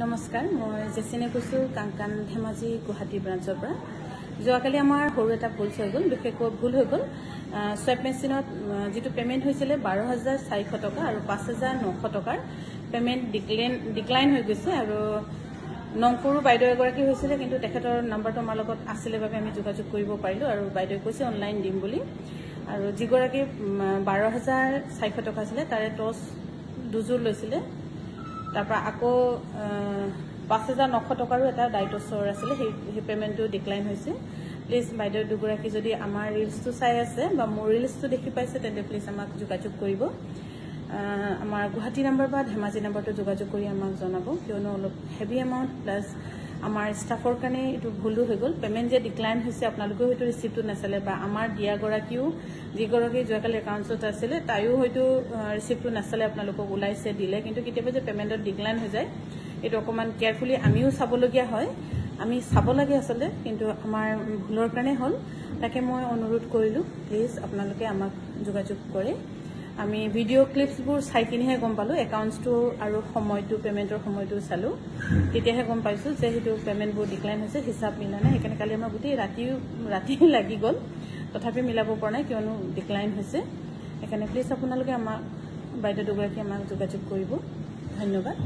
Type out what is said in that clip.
নমস্কাৰ মই জেচিনে কৈছো কাংকান ধেমাজি গুৱাহাটী ব্ৰাঞ্চৰ পৰা যোৱাকালি আমাৰ সৰু এটা ভুল হৈ গ'ল বিশেষকৈ ভুল হৈ গ'ল সোয়াপ মেচিনত যেটো পেমেন্ট হৈছিলে 12400 টকা আৰু 5900 টকাৰ পেমেন্ট ডিক্লাইন হৈ গৈছে আৰু নংপুৰ বাইদেউ এগৰাকী হৈছিলে কিন্তু তেখেতৰ নাম্বাৰটো আমাৰ লগত আছিল বাবে আমি যোগাযোগ কৰিব পাৰিলো আৰু বাইদেউ কৈছে অনলাইন দিম বুলি আৰু যিগৰাকী 12400 টকা আছিল তাৰে টস দুজোৰ লৈছিলে তাৰপৰ আকো 5900 টাকাৰও এটা ডাইটসৰ আছিল সেই পেমেন্টটো ডিক্লাইন হৈছে প্লিজ বাইদেউ দুগৰাকী যদি আমাৰ ৰিলছটো চাই আছে বা মোৰ ৰিলছটো দেখি পাইছে তেন্তে প্লিজ আমাক যোগাযোগ কৰিব আমাৰ গুৱাহাটী নাম্বাৰ বা ধেমাজি নাম্বাৰটো যোগাযোগ কৰি আমাক জনাব কিয়নো অলপ হেভি এমাউন্ট প্লাস আমাৰ ষ্টাফৰ কাৰণে এটো ভুলু হৈ গল পেমেন্ট যে ডিক্লাইন হৈছে আপোনালোকে হয়তো ৰিসিপ্টটো নাছালে বা আমাৰ দিয়া গৰাকীও যিগৰাকী যোৱাকালি একাউণ্টত আছিল তাইও হয়তো ৰিসিপ্টটো নাছালে আপোনালোকক উলাইছে দিলে কিন্তু কেতিয়াবা যে পেমেন্টত ডিক্লাইন হৈ যায় এটো অকমান কেয়াৰফুলি আমিও চাবলগীয়া হয় আমি চাব লাগে আসলে কিন্তু আমাৰ ভুলৰ কাৰণে হল তাকে মই অনুৰোধ কৰিলো প্লিজ আপোনালোকে আমাক যোগাযোগ কৰে আমি ভিডিও ক্লিপছবোৰ চাই কিনেহে গম পালো একাউণ্টটো আৰু সময়টো পেমেন্টৰ সময়টো চালো তেতিয়াহে গম পাইছো যে হেতু পেমেন্টবোৰ ডিক্লাইন হৈছে হিচাপ মিলা নাই একাৰণে কালি আমাৰ গুটি ৰাতি লাগি গল তথাপি মিলাব পৰা নাই কিয়নো ডিক্লাইন হৈছে একাৰণে প্লিজ আপোনালোকে আমাক বাইদেউ দুগৰাকী আমাক যোগাযোগ কৰিব ধন্যবাদ